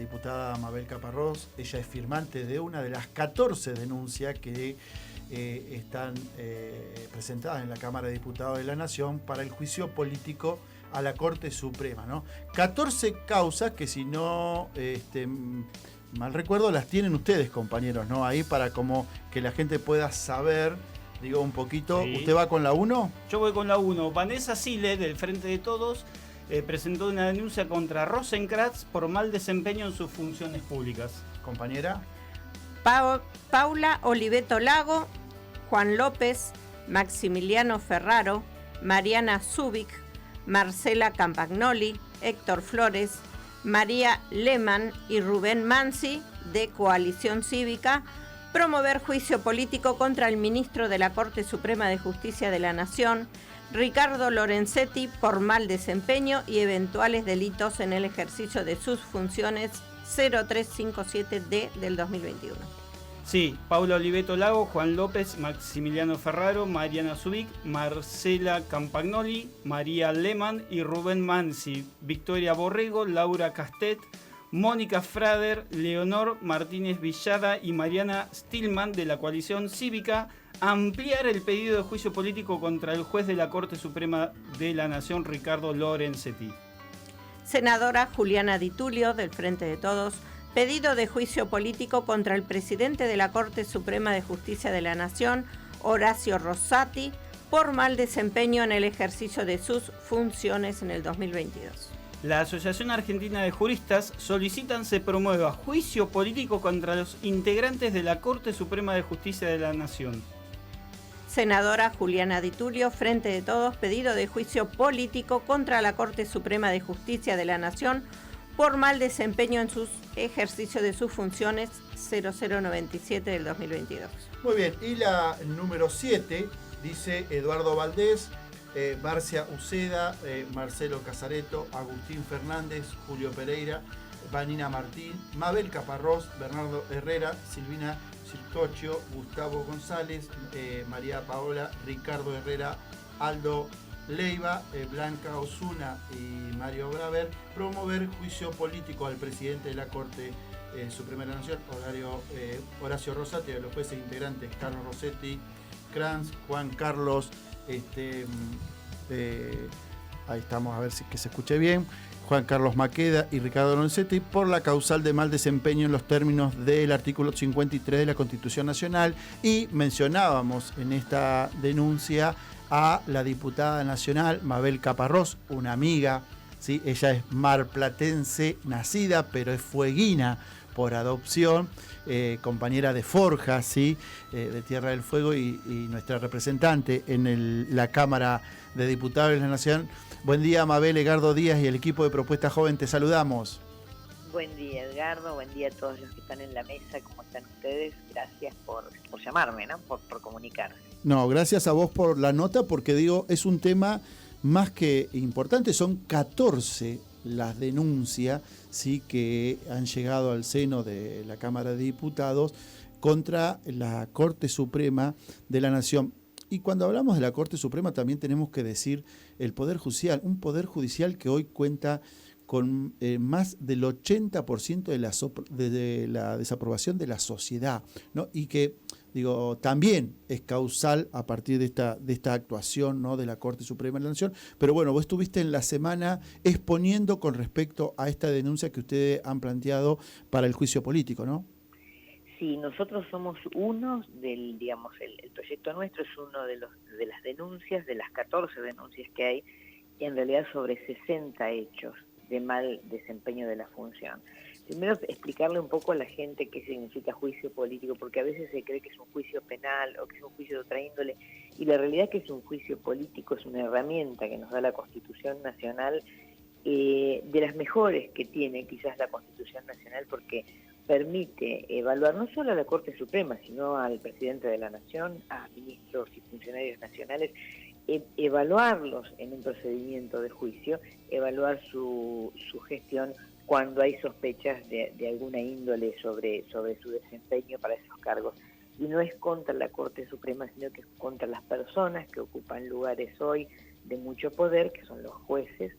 diputada Mabel Caparrós. Ella es firmante de una de las 14 denuncias que están presentadas en la Cámara de Diputados de la Nación para el juicio político a la Corte Suprema, ¿no? 14 causas que, si no mal recuerdo, las tienen ustedes, compañeros, ¿no? Ahí para como que la gente pueda saber, digo, un poquito. Sí. ¿Usted va con la 1? Yo voy con la 1. Vanessa Sile, del Frente de Todos, presentó una denuncia contra Rosenkrantz por mal desempeño en sus funciones públicas. Compañera. Paula Oliveto Lago, Juan López, Maximiliano Ferraro, Mariana Zubik, Marcela Campagnoli, Héctor Flores, María Lehmann y Rubén Mansi, de Coalición Cívica, promover juicio político contra el ministro de la Corte Suprema de Justicia de la Nación, Ricardo Lorenzetti, por mal desempeño y eventuales delitos en el ejercicio de sus funciones, 0357D del 2021. Sí, Paula Oliveto Lago, Juan López, Maximiliano Ferraro, Mariana Zubik, Marcela Campagnoli, María Lehmann y Rubén Mansi, Victoria Borrego, Laura Castet, Mónica Frader, Leonor Martínez Villada y Mariana Stillman, de la Coalición Cívica, ampliar el pedido de juicio político contra el juez de la Corte Suprema de la Nación, Ricardo Lorenzetti. Senadora Juliana Di Tulio, del Frente de Todos, pedido de juicio político contra el presidente de la Corte Suprema de Justicia de la Nación, Horacio Rosati, por mal desempeño en el ejercicio de sus funciones en el 2022. La Asociación Argentina de Juristas solicitan se promueva juicio político contra los integrantes de la Corte Suprema de Justicia de la Nación. Senadora Juliana Di Tulio, Frente de Todos, pedido de juicio político contra la Corte Suprema de Justicia de la Nación por mal desempeño en sus ejercicio de sus funciones, 0097 del 2022. Muy bien, y la número 7 dice Eduardo Valdés, Marcia Uceda, Marcelo Casareto, Agustín Fernández, Julio Pereira, Vanina Martín, Mabel Caparrós, Bernardo Herrera, Silvina Circocho, Gustavo González, María Paola, Ricardo Herrera, Aldo Leiva, Blanca Osuna y Mario Braver, promover juicio político al presidente de la Corte Suprema de la Nación, Horacio Rosati, de los jueces integrantes Carlos Rossetti, Kranz, Juan Carlos, ahí estamos, a ver si que se escuche bien, Juan Carlos Maqueda y Ricardo Lorenzetti, por la causal de mal desempeño en los términos del artículo 53 de la Constitución Nacional. Y mencionábamos en esta denuncia a la diputada nacional Mabel Caparrós, una amiga, ¿sí? Ella es marplatense nacida, pero es fueguina por adopción, compañera de forja, ¿sí? De Tierra del Fuego, y nuestra representante en la Cámara de Diputados de la Nación. Buen día, Mabel. Edgardo Díaz y el equipo de Propuesta Joven, te saludamos. Buen día, Edgardo. Buen día a todos los que están en la mesa. ¿Cómo están ustedes? Gracias por llamarme, ¿no? Por comunicarse. No, gracias a vos por la nota, porque digo, es un tema más que importante. Son 14 las denuncias, sí, que han llegado al seno de la Cámara de Diputados contra la Corte Suprema de la Nación. Y cuando hablamos de la Corte Suprema también tenemos que decir el Poder Judicial, un Poder Judicial que hoy cuenta con más del 80% de la desaprobación de la sociedad, ¿no? Y que, digo, también es causal a partir de esta actuación, ¿no?, de la Corte Suprema de la Nación. Pero bueno, vos estuviste en la semana exponiendo con respecto a esta denuncia que ustedes han planteado para el juicio político, ¿no? Sí, nosotros somos uno del, digamos, el proyecto nuestro es uno de las denuncias, de las 14 denuncias que hay, y en realidad sobre 60 hechos de mal desempeño de la función. Primero, explicarle un poco a la gente qué significa juicio político, porque a veces se cree que es un juicio penal o que es un juicio de otra índole, y la realidad es que es un juicio político, es una herramienta que nos da la Constitución Nacional, de las mejores que tiene quizás la Constitución Nacional, porque permite evaluar no solo a la Corte Suprema, sino al presidente de la Nación, a ministros y funcionarios nacionales, evaluarlos en un procedimiento de juicio, evaluar su gestión cuando hay sospechas de alguna índole sobre su desempeño para esos cargos. Y no es contra la Corte Suprema, sino que es contra las personas que ocupan lugares hoy de mucho poder, que son los jueces,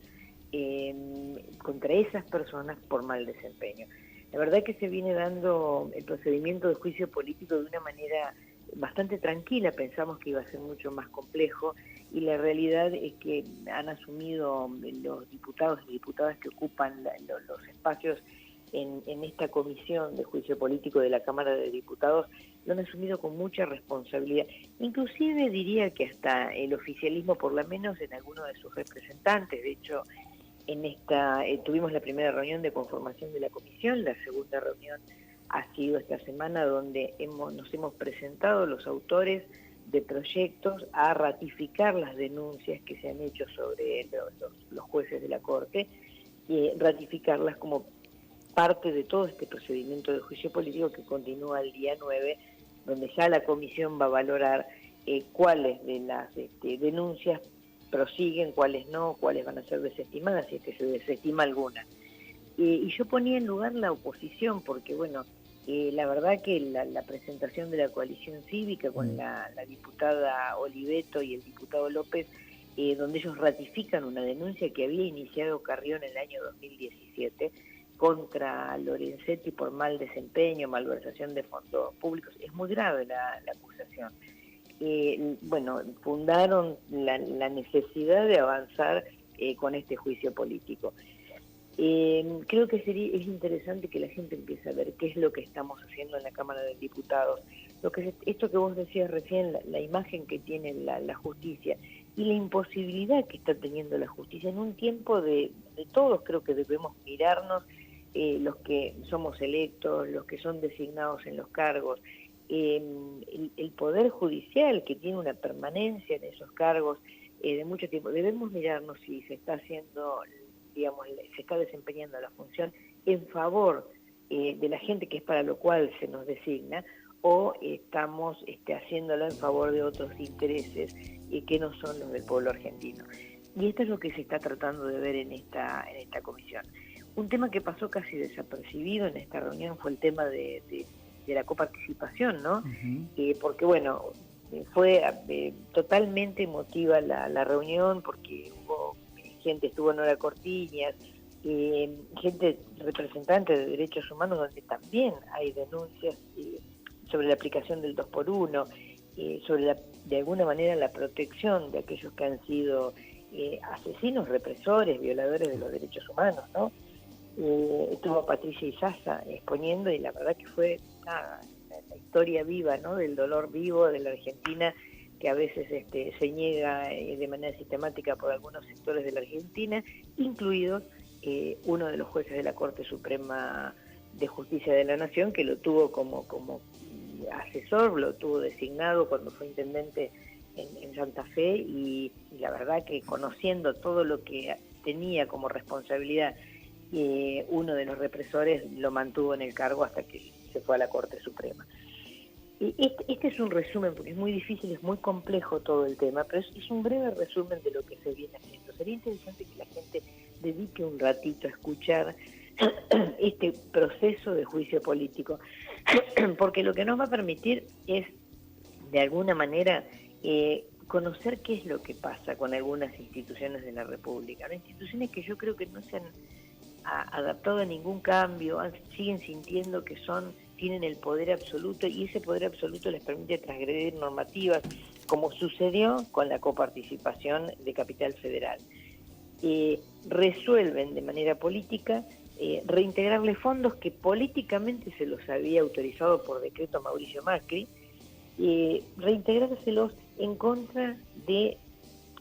contra esas personas por mal desempeño. La verdad que se viene dando el procedimiento de juicio político de una manera bastante tranquila. Pensamos que iba a ser mucho más complejo, y la realidad es que han asumido los diputados y diputadas que ocupan los espacios en esta comisión de juicio político de la Cámara de Diputados, lo han asumido con mucha responsabilidad. Inclusive diría que hasta el oficialismo, por lo menos en algunos de sus representantes. De hecho, tuvimos la primera reunión de conformación de la comisión. La segunda reunión ha sido esta semana, donde nos hemos presentado los autores de proyectos a ratificar las denuncias que se han hecho sobre los jueces de la Corte, y ratificarlas como parte de todo este procedimiento de juicio político que continúa el día 9, donde ya la comisión va a valorar cuáles de las denuncias prosiguen, cuáles no, cuáles van a ser desestimadas, si es que se desestima alguna. Y yo ponía en lugar la oposición, porque bueno, la verdad que la presentación de la coalición cívica con la diputada Oliveto y el diputado López, donde ellos ratifican una denuncia que había iniciado Carrión en el año 2017 contra Lorenzetti por mal desempeño, malversación de fondos públicos. Es muy grave la acusación. Bueno, fundaron la necesidad de avanzar con este juicio político. Creo que es interesante que la gente empiece a ver qué es lo que estamos haciendo en la Cámara de Diputados. Esto que vos decías recién, la imagen que tiene la justicia y la imposibilidad que está teniendo la justicia en un tiempo de todos. Creo que debemos mirarnos, los que somos electos, los que son designados en los cargos, el Poder Judicial, que tiene una permanencia en esos cargos de mucho tiempo. Debemos mirarnos si se está haciendo, digamos, se está desempeñando la función en favor de la gente, que es para lo cual se nos designa, o estamos haciéndolo en favor de otros intereses que no son los del pueblo argentino. Y esto es lo que se está tratando de ver en esta comisión. Un tema que pasó casi desapercibido en esta reunión fue el tema de la coparticipación, ¿no? Porque bueno, fue totalmente emotiva la reunión, porque hubo gente, estuvo Nora Cortiñas, gente representante de derechos humanos, donde también hay denuncias sobre la aplicación del 2x1, sobre de alguna manera la protección de aquellos que han sido asesinos, represores, violadores de los derechos humanos, ¿no? Estuvo Patricia Izaza exponiendo, y la verdad que fue la historia viva, ¿no? Del dolor vivo de la Argentina, que a veces se niega de manera sistemática por algunos sectores de la Argentina, incluidos uno de los jueces de la Corte Suprema de Justicia de la Nación, que lo tuvo como asesor, lo tuvo designado cuando fue intendente en Santa Fe, y la verdad que, conociendo todo lo que tenía como responsabilidad, uno de los represores lo mantuvo en el cargo hasta que se fue a la Corte Suprema. Este es un resumen, porque es muy difícil, es muy complejo todo el tema, pero es un breve resumen de lo que se viene haciendo. Sería interesante que la gente dedique un ratito a escuchar este proceso de juicio político, porque lo que nos va a permitir es, de alguna manera, conocer qué es lo que pasa con algunas instituciones de la República, ¿no? Instituciones que yo creo que no se han adaptado a ningún cambio, siguen sintiendo que tienen el poder absoluto, y ese poder absoluto les permite transgredir normativas, como sucedió con la coparticipación de Capital Federal. Resuelven de manera política reintegrarle fondos que políticamente se los había autorizado por decreto Mauricio Macri, reintegrárselos en contra de,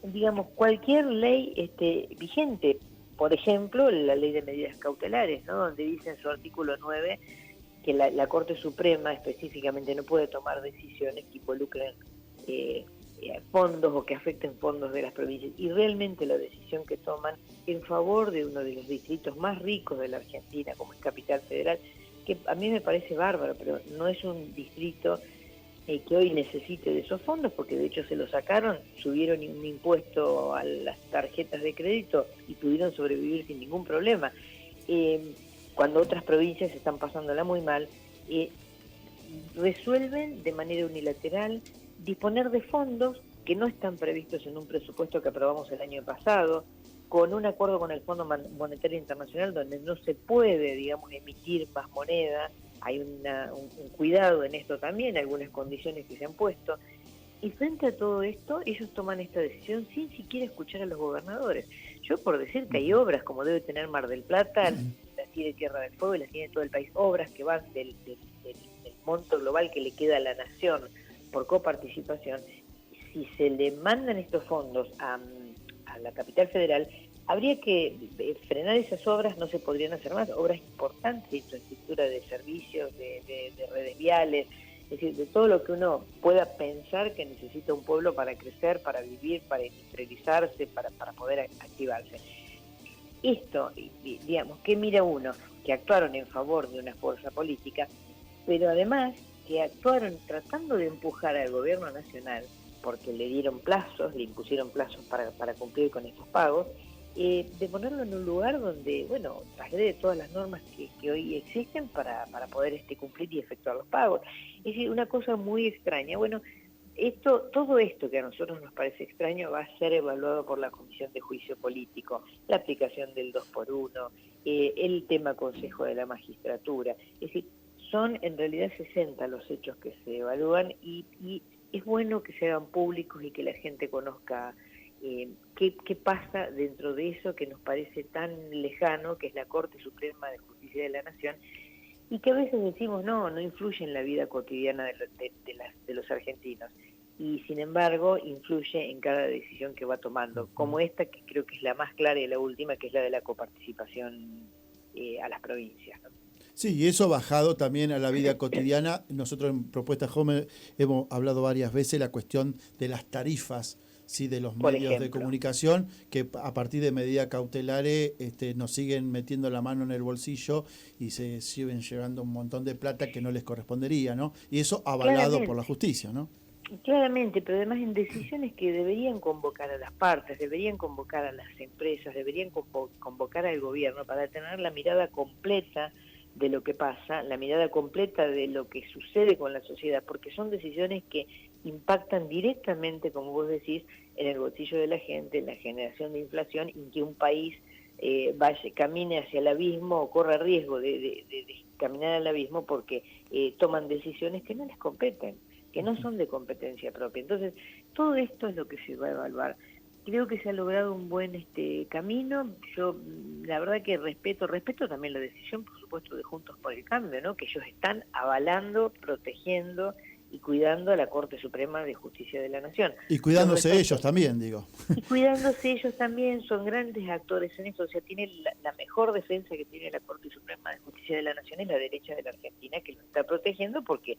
digamos, cualquier ley vigente. Por ejemplo, la ley de medidas cautelares, ¿no? Donde dice en su artículo 9 que la Corte Suprema específicamente no puede tomar decisiones que involucren fondos o que afecten fondos de las provincias. Y realmente la decisión que toman en favor de uno de los distritos más ricos de la Argentina, como es Capital Federal, que a mí me parece bárbaro, pero no es un distrito que hoy necesite de esos fondos, porque de hecho se lo sacaron, subieron un impuesto a las tarjetas de crédito y pudieron sobrevivir sin ningún problema. Cuando otras provincias están pasándola muy mal, resuelven de manera unilateral disponer de fondos que no están previstos en un presupuesto que aprobamos el año pasado, con un acuerdo con el Fondo Monetario Internacional donde no se puede, digamos, emitir más moneda. Hay un cuidado en esto también, algunas condiciones que se han puesto. Y frente a todo esto, ellos toman esta decisión sin siquiera escuchar a los gobernadores. Yo, por decir que hay obras, como debe tener Mar del Plata, las tiene Tierra del Fuego y las tiene todo el país, obras que van del monto global que le queda a la nación por coparticipación. Si se le mandan estos fondos a la capital federal, habría que frenar esas obras, no se podrían hacer más, obras importantes de infraestructura, de servicios, de redes viales, es decir, de todo lo que uno pueda pensar que necesita un pueblo para crecer, para vivir, para industrializarse, para poder activarse. Esto, digamos, ¿qué mira uno? Que actuaron en favor de una fuerza política, pero además que actuaron tratando de empujar al gobierno nacional, porque le dieron plazos, le impusieron plazos para cumplir con esos pagos, de ponerlo en un lugar donde, bueno, traslade todas las normas que hoy existen para poder cumplir y efectuar los pagos. Es decir, una cosa muy extraña. Bueno, todo esto que a nosotros nos parece extraño va a ser evaluado por la Comisión de Juicio Político, la aplicación del 2x1, el tema Consejo de la Magistratura. Es decir, son en realidad 60 los hechos que se evalúan y es bueno que se hagan públicos y que la gente conozca qué pasa dentro de eso que nos parece tan lejano, que es la Corte Suprema de Justicia de la Nación, y que a veces decimos no influye en la vida cotidiana de los argentinos, y sin embargo influye en cada decisión que va tomando, como esta que creo que es la más clara y la última, que es la de la coparticipación a las provincias, ¿no? Sí, y eso bajado también a la vida cotidiana. Nosotros en Propuesta Joven hemos hablado varias veces la cuestión de las tarifas, sí, de los medios de comunicación, que a partir de medidas cautelares nos siguen metiendo la mano en el bolsillo y se siguen llevando un montón de plata que no les correspondería, ¿no? Y eso avalado por la justicia, ¿no? Claramente, pero además en decisiones que deberían convocar a las partes, deberían convocar a las empresas, deberían convocar al gobierno para tener la mirada completa de lo que pasa, la mirada completa de lo que sucede con la sociedad, porque son decisiones que impactan directamente, como vos decís, en el bolsillo de la gente, en la generación de inflación, y que un país camine hacia el abismo o corra riesgo de caminar al abismo porque toman decisiones que no les competen, que no son de competencia propia. Entonces, todo esto es lo que se va a evaluar. Creo que se ha logrado un buen camino. Yo, la verdad que respeto también la decisión, por supuesto, de Juntos por el Cambio, ¿no? Que ellos están avalando, protegiendo y cuidando a la Corte Suprema de Justicia de la Nación. Y cuidándose ellos también, digo. Y cuidándose ellos también, son grandes actores en eso. O sea, tienen la mejor defensa que tiene la Corte Suprema de Justicia de la Nación es la derecha de la Argentina, que lo está protegiendo porque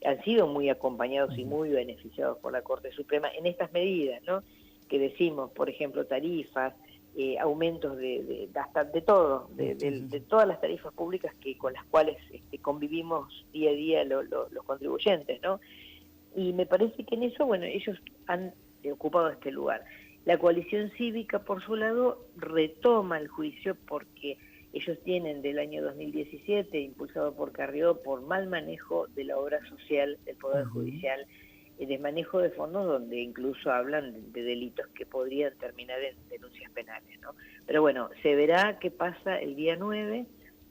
han sido muy acompañados y muy beneficiados por la Corte Suprema en estas medidas, ¿no? Que decimos, por ejemplo, tarifas, aumentos de todo, de todas las tarifas públicas con las cuales convivimos día a día los contribuyentes, ¿no? Y me parece que en eso, bueno, ellos han ocupado este lugar. La coalición cívica, por su lado, retoma el juicio porque ellos tienen del año 2017, impulsado por Carrió, por mal manejo de la obra social del Poder Judicial, desmanejo de fondos donde incluso hablan de delitos que podrían terminar en denuncias penales, ¿no? Pero bueno, se verá qué pasa el día 9,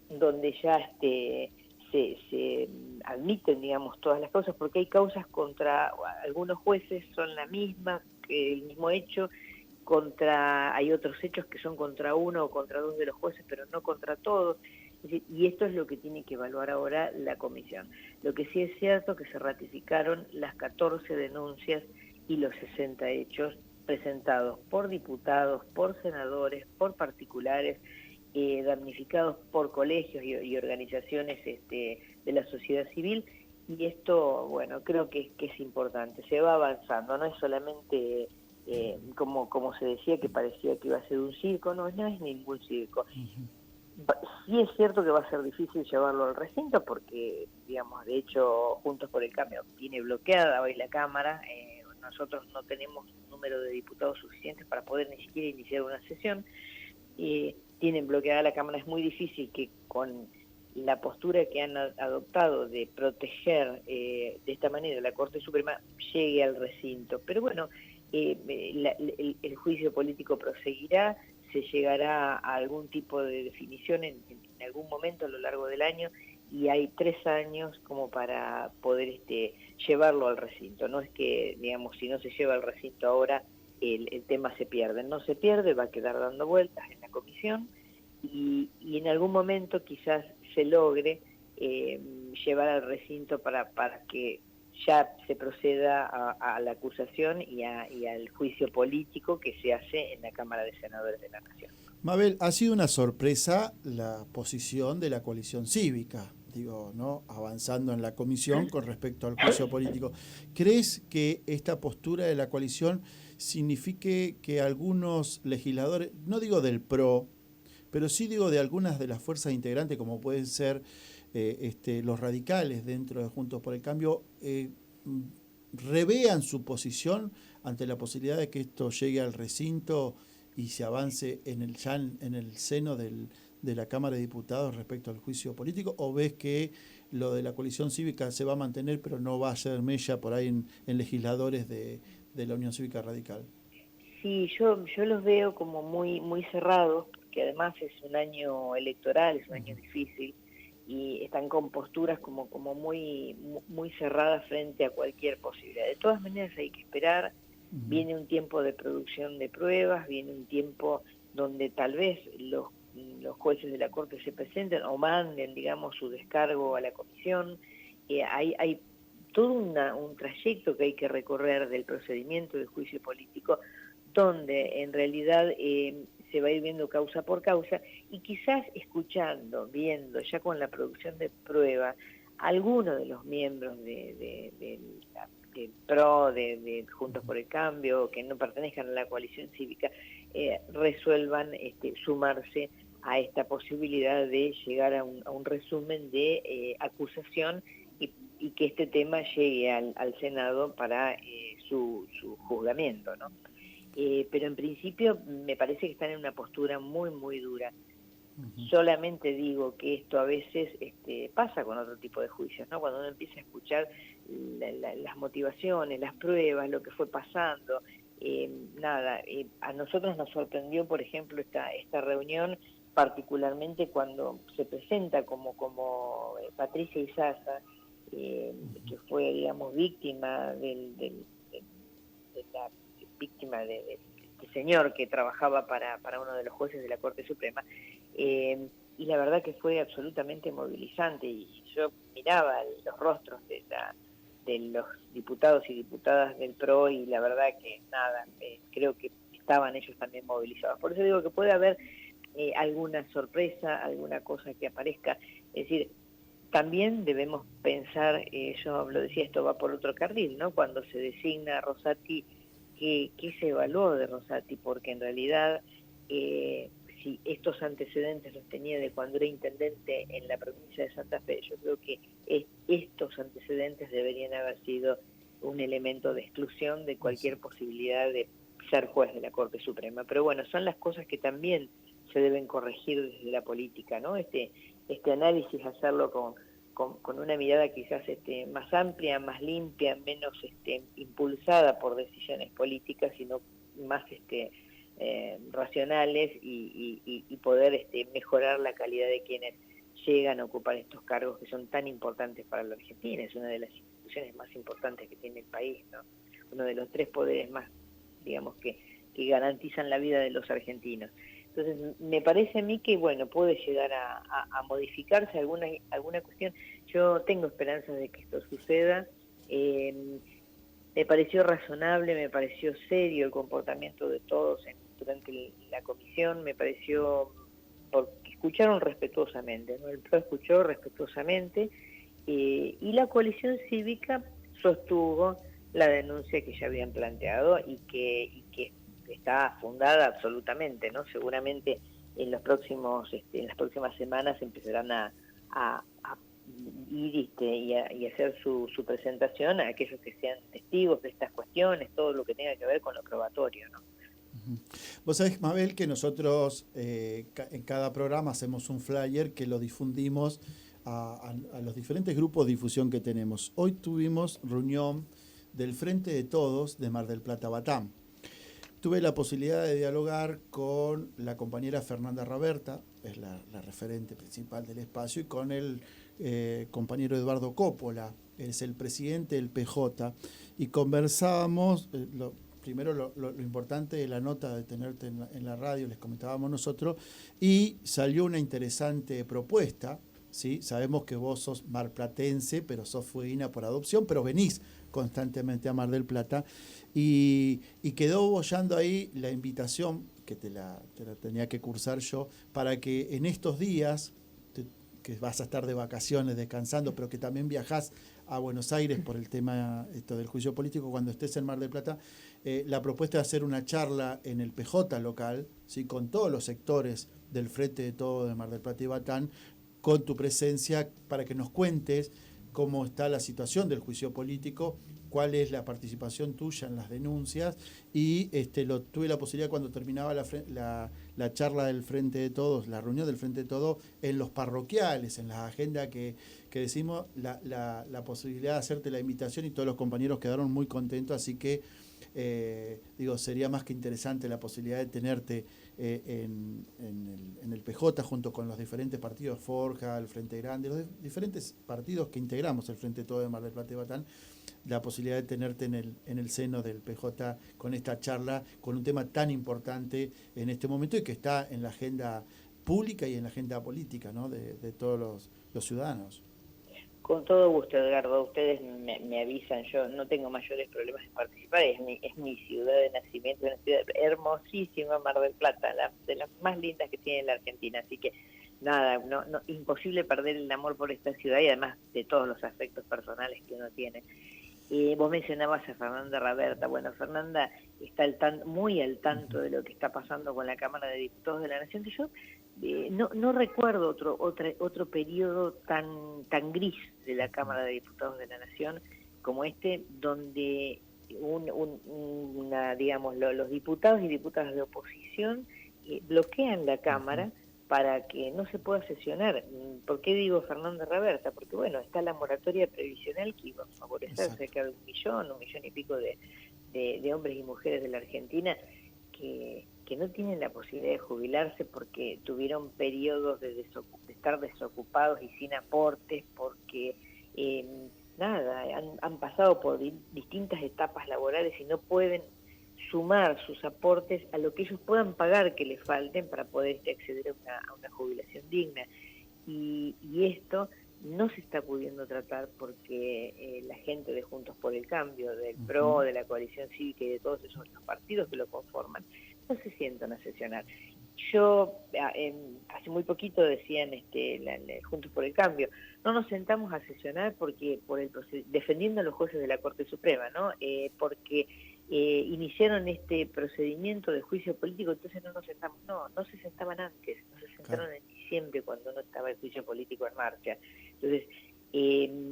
donde ya se admiten, digamos, todas las causas, porque hay causas contra algunos jueces, son la misma, el mismo hecho, hay otros hechos que son contra uno o contra dos de los jueces, pero no contra todos. Y esto es lo que tiene que evaluar ahora la comisión. Lo que sí es cierto que se ratificaron las 14 denuncias y los 60 hechos presentados por diputados, por senadores, por particulares, damnificados por colegios y organizaciones de la sociedad civil. Y esto, bueno, creo que es importante, se va avanzando, no es solamente como se decía que parecía que iba a ser un circo, no es ningún circo. Sí es cierto que va a ser difícil llevarlo al recinto porque, digamos, de hecho, Juntos por el Cambio tiene bloqueada hoy la Cámara, nosotros no tenemos número de diputados suficientes para poder ni siquiera iniciar una sesión, tienen bloqueada la Cámara, es muy difícil que con la postura que han adoptado de proteger de esta manera la Corte Suprema llegue al recinto, pero bueno, el juicio político proseguirá, se llegará a algún tipo de definición en algún momento a lo largo del año, y hay 3 años como para poder llevarlo al recinto. No es que, digamos, si no se lleva al recinto ahora, el tema se pierde. No se pierde, va a quedar dando vueltas en la comisión, y en algún momento quizás se logre llevar al recinto para que ya se proceda a la acusación y al juicio político que se hace en la Cámara de Senadores de la Nación. Mabel, ha sido una sorpresa la posición de la coalición cívica, digo, ¿no? Avanzando en la comisión con respecto al juicio político. ¿Crees que esta postura de la coalición signifique que algunos legisladores, no digo del PRO, pero sí digo de algunas de las fuerzas integrantes, como pueden ser los radicales dentro de Juntos por el Cambio, revean su posición ante la posibilidad de que esto llegue al recinto y se avance en el seno de la Cámara de Diputados respecto al juicio político? ¿O ves que lo de la coalición cívica se va a mantener, pero no va a ser mella por ahí en legisladores de la Unión Cívica Radical? Sí, yo los veo como muy cerrados, porque además es un año electoral, es un año difícil, y están con posturas como muy cerradas frente a cualquier posibilidad. De todas maneras hay que esperar. Viene un tiempo de producción de pruebas, viene un tiempo donde tal vez los jueces de la Corte se presenten o manden, digamos, su descargo a la comisión. Hay todo un trayecto que hay que recorrer del procedimiento del juicio político, donde en realidad se va a ir viendo causa por causa, y quizás escuchando, viendo ya con la producción de prueba, algunos de los miembros del PRO, de Juntos por el Cambio, que no pertenezcan a la coalición cívica, resuelvan sumarse a esta posibilidad de llegar a un resumen de acusación, y que este tema llegue al Senado para su juzgamiento, ¿no? Pero en principio me parece que están en una postura muy dura. Solamente digo que esto a veces pasa con otro tipo de juicios, ¿no? Cuando uno empieza a escuchar las motivaciones, las pruebas, lo que fue pasando, a nosotros nos sorprendió, por ejemplo, esta reunión, particularmente cuando se presenta como Patricia Izaza, que fue, digamos, víctima de este señor que trabajaba para uno de los jueces de la Corte Suprema, y la verdad que fue absolutamente movilizante, y yo miraba los rostros de los diputados y diputadas del PRO, y la verdad que creo que estaban ellos también movilizados. Por eso digo que puede haber alguna sorpresa, alguna cosa que aparezca. Es decir, también debemos pensar, yo lo decía, esto va por otro carril, ¿no? Cuando se designa a Rosati, ¿qué se evaluó de Rosati? Porque en realidad, si estos antecedentes los tenía de cuando era intendente en la provincia de Santa Fe, yo creo que estos antecedentes deberían haber sido un elemento de exclusión de cualquier posibilidad de ser juez de la Corte Suprema. Pero bueno, son las cosas que también se deben corregir desde la política, ¿no? Este análisis, hacerlo con una mirada quizás más amplia, más limpia, menos impulsada por decisiones políticas, sino más racionales, y poder mejorar la calidad de quienes llegan a ocupar estos cargos que son tan importantes para la Argentina. Es una de las instituciones más importantes que tiene el país, ¿no? Uno de los 3 poderes más, digamos, que garantizan la vida de los argentinos. Entonces, me parece a mí que, bueno, puede llegar a modificarse alguna cuestión. Yo tengo esperanzas de que esto suceda. Me pareció razonable, me pareció serio el comportamiento de todos durante la comisión, me pareció, porque escucharon respetuosamente, ¿no? El PRO escuchó respetuosamente, y la coalición cívica sostuvo la denuncia que ya habían planteado, y que está fundada absolutamente, ¿no? Seguramente en las próximas semanas empezarán a ir y hacer su presentación a aquellos que sean testigos de estas cuestiones, todo lo que tenga que ver con lo probatorio, ¿no? Vos sabés, Mabel, que nosotros en cada programa hacemos un flyer que lo difundimos a los diferentes grupos de difusión que tenemos. Hoy tuvimos reunión del Frente de Todos de Mar del Plata Batán. tuve la posibilidad de dialogar con la compañera Fernanda Raberta, es la referente principal del espacio, y con el compañero Eduardo Coppola, es el presidente del PJ, y conversábamos, primero lo importante de la nota de tenerte en la radio, les comentábamos nosotros, y salió una interesante propuesta, ¿sí? Sabemos que vos sos marplatense, pero sos fueguina por adopción, pero venís constantemente a Mar del Plata, y quedó boyando ahí la invitación, que te la tenía que cursar yo, para que en estos días, que vas a estar de vacaciones, descansando, pero que también viajás a Buenos Aires por el tema del juicio político, cuando estés en Mar del Plata, la propuesta de hacer una charla en el PJ local, ¿sí? Con todos los sectores del Frente de Todo de Mar del Plata y Batán, con tu presencia, para que nos cuentes cómo está la situación del juicio político, cuál es la participación tuya en las denuncias, y tuve la posibilidad cuando terminaba la charla del Frente de Todos, la reunión del Frente de Todos, en los parroquiales, en la agenda que decimos, la posibilidad de hacerte la invitación, y todos los compañeros quedaron muy contentos, así que sería más que interesante la posibilidad de tenerte en el PJ junto con los diferentes partidos, Forja, el Frente Grande, los diferentes partidos que integramos el Frente Todo de Mar del Plata y Batán, la posibilidad de tenerte en el seno del PJ con esta charla, con un tema tan importante en este momento y que está en la agenda pública y en la agenda política, ¿no? de todos los ciudadanos. Con todo gusto, Edgardo. Ustedes me avisan, yo no tengo mayores problemas de participar, es mi ciudad de nacimiento, una ciudad hermosísima, Mar del Plata, de las más lindas que tiene la Argentina, así que nada, imposible perder el amor por esta ciudad y además de todos los aspectos personales que uno tiene. Vos mencionabas a Fernanda Raberta. Bueno, Fernanda está muy al tanto de lo que está pasando con la Cámara de Diputados de la Nación, que yo no recuerdo otro periodo tan gris de la Cámara de Diputados de la Nación como este, donde los diputados y diputadas de oposición bloquean la Cámara para que no se pueda sesionar. ¿Por qué digo Fernanda Raberta? Porque bueno, está la moratoria previsional que iba a favorecer cerca de 1 millón y pico de hombres y mujeres de la Argentina que no tienen la posibilidad de jubilarse porque tuvieron periodos de estar desocupados y sin aportes, porque han pasado por distintas etapas laborales y no pueden sumar sus aportes a lo que ellos puedan pagar que les falten para poder acceder a una jubilación digna. Y esto no se está pudiendo tratar porque la gente de Juntos por el Cambio, del PRO, de la Coalición Cívica y de todos esos los partidos que lo conforman, no se sientan a sesionar. Yo, hace muy poquito decían Juntos por el Cambio, no nos sentamos a sesionar porque defendiendo a los jueces de la Corte Suprema, ¿no? Porque iniciaron este procedimiento de juicio político, entonces no nos sentamos. No se sentaban antes, no se sentaron en diciembre cuando no estaba el juicio político en marcha. Entonces,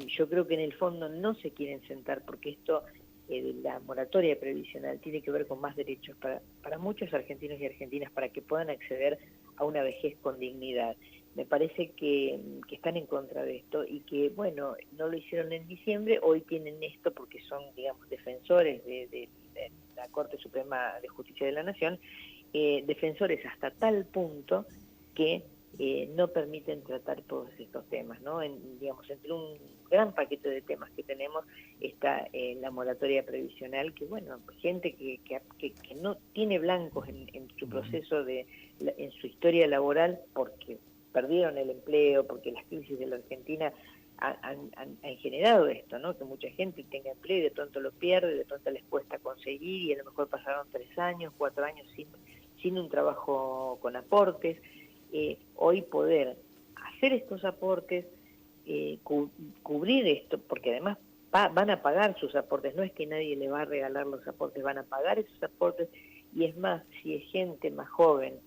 yo creo que en el fondo no se quieren sentar porque esto de la moratoria previsional tiene que ver con más derechos para muchos argentinos y argentinas para que puedan acceder a una vejez con dignidad. Me parece que están en contra de esto y que, bueno, no lo hicieron en diciembre, hoy tienen esto porque son, digamos, defensores de la Corte Suprema de Justicia de la Nación, defensores hasta tal punto que no permiten tratar todos estos temas, ¿no? Entre un gran paquete de temas que tenemos está la moratoria previsional, que bueno, gente que no tiene blancos en su proceso en su historia laboral porque perdieron el empleo, porque las crisis de la Argentina han generado esto, ¿no? Que mucha gente tenga empleo y de pronto lo pierde, de pronto les cuesta conseguir y a lo mejor pasaron 3 años, 4 años sin un trabajo con aportes. Hoy poder hacer estos aportes, cubrir esto, porque además van a pagar sus aportes, no es que nadie le va a regalar los aportes, van a pagar esos aportes, y es más, si es gente más joven,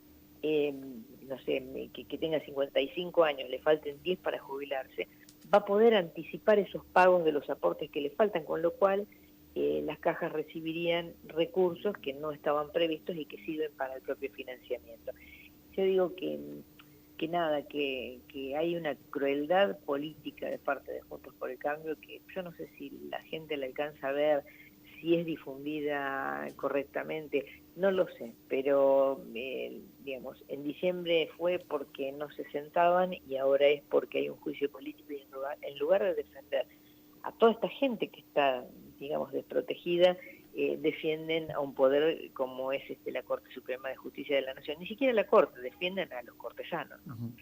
no sé, que tenga 55 años, le falten 10 para jubilarse, va a poder anticipar esos pagos de los aportes que le faltan, con lo cual las cajas recibirían recursos que no estaban previstos y que sirven para el propio financiamiento. Yo digo que hay una crueldad política de parte de Juntos por el Cambio que yo no sé si la gente la alcanza a ver, si es difundida correctamente, no lo sé, pero digamos, en diciembre fue porque no se sentaban y ahora es porque hay un juicio político y en lugar de defender a toda esta gente que está, digamos, desprotegida, defienden a un poder como es la Corte Suprema de Justicia de la Nación. Ni siquiera la Corte, defienden a los cortesanos, ¿no? Uh-huh.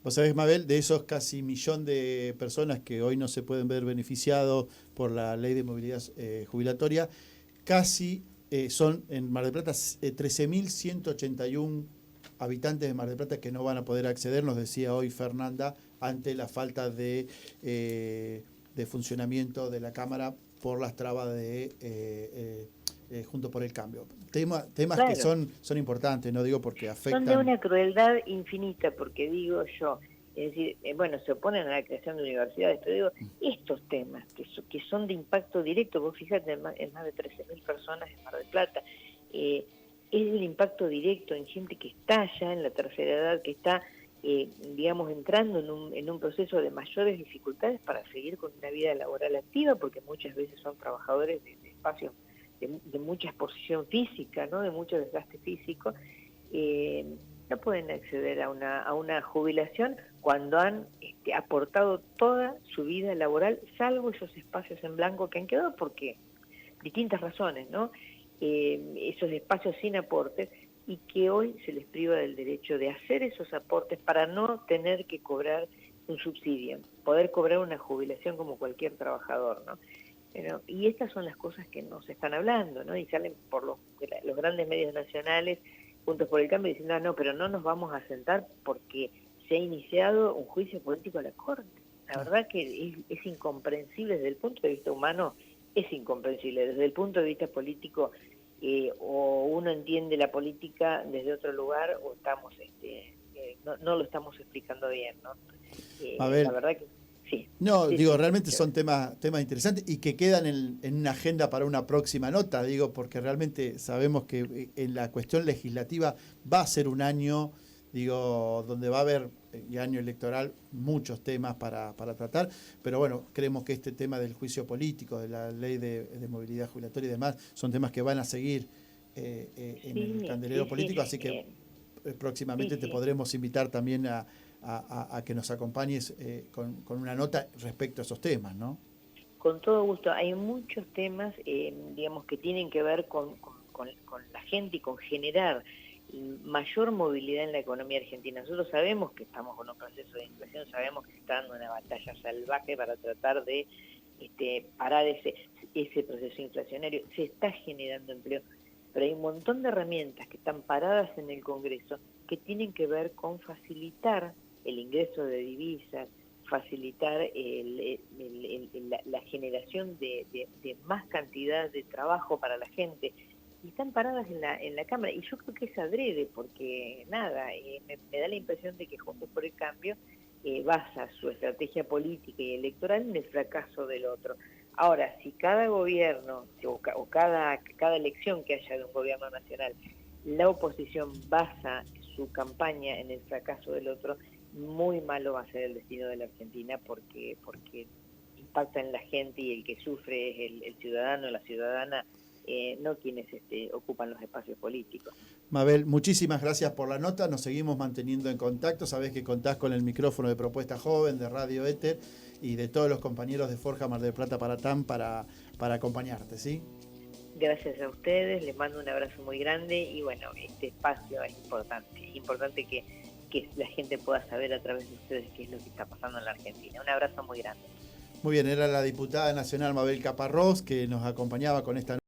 Vos sabés, Mabel, de esos casi 1.000.000 de personas que hoy no se pueden ver beneficiados por la ley de movilidad jubilatoria, casi son en Mar del Plata 13.181 habitantes de Mar del Plata que no van a poder acceder, nos decía hoy Fernanda, ante la falta de funcionamiento de la Cámara por las trabas de Juntos por el Cambio. Temas claro, que son importantes, no digo porque afectan... Son de una crueldad infinita, porque digo yo, es decir, bueno, se oponen a la creación de universidades, pero digo, estos temas que son de impacto directo, vos fíjate, en más de 13.000 personas en Mar del Plata, es el impacto directo en gente que está ya en la tercera edad, que está, digamos, entrando en un proceso de mayores dificultades para seguir con una vida laboral activa, porque muchas veces son trabajadores de espacios de mucha exposición física, ¿no? De mucho desgaste físico, no pueden acceder a una jubilación cuando han aportado toda su vida laboral, salvo esos espacios en blanco que han quedado porque distintas razones, ¿no? Esos espacios sin aportes, y que hoy se les priva del derecho de hacer esos aportes para no tener que cobrar un subsidio, poder cobrar una jubilación como cualquier trabajador, ¿no? Y estas son las cosas que no se están hablando, ¿no? Y salen por los grandes medios nacionales, Juntos por el Cambio, diciendo, no, pero no nos vamos a sentar porque se ha iniciado un juicio político a la Corte. La verdad que es incomprensible desde el punto de vista humano, es incomprensible. Desde el punto de vista político, o uno entiende la política desde otro lugar, o estamos no lo estamos explicando bien, ¿no? A ver. La verdad que... Sí. No, sí, digo, sí, realmente sí. son temas interesantes y que quedan en una agenda para una próxima nota, digo, porque realmente sabemos que en la cuestión legislativa va a ser un año, digo, donde va a haber, y año electoral, muchos temas para tratar, pero bueno, creemos que este tema del juicio político, de la ley de movilidad jubilatoria y demás, son temas que van a seguir en el candelero político, así que próximamente te podremos invitar también a que nos acompañes con una nota respecto a esos temas, ¿no? Con todo gusto. Hay muchos temas, digamos, que tienen que ver con la gente y con generar mayor movilidad en la economía argentina. Nosotros sabemos que estamos con un proceso de inflación, sabemos que se está dando una batalla salvaje para tratar de parar ese proceso inflacionario. Se está generando empleo, pero hay un montón de herramientas que están paradas en el Congreso que tienen que ver con facilitar el ingreso de divisas, facilitar la generación de más cantidad de trabajo para la gente, y están paradas en la Cámara, y yo creo que es adrede, porque nada, me da la impresión de que Juntos por el Cambio basa su estrategia política y electoral en el fracaso del otro. Ahora, si cada gobierno, o cada elección que haya de un gobierno nacional, la oposición basa su campaña en el fracaso del otro, muy malo va a ser el destino de la Argentina, porque impacta en la gente, y el que sufre es el ciudadano, la ciudadana, no quienes ocupan los espacios políticos. Mabel, muchísimas gracias por la nota, nos seguimos manteniendo en contacto, sabés que contás con el micrófono de Propuesta Joven, de Radio Éter y de todos los compañeros de Forja Mar del Plata para TAM para acompañarte, ¿sí? Gracias a ustedes, les mando un abrazo muy grande, y bueno, este espacio es importante que la gente pueda saber a través de ustedes qué es lo que está pasando en la Argentina. Un abrazo muy grande. Muy bien, era la diputada nacional Mabel Caparrós que nos acompañaba con esta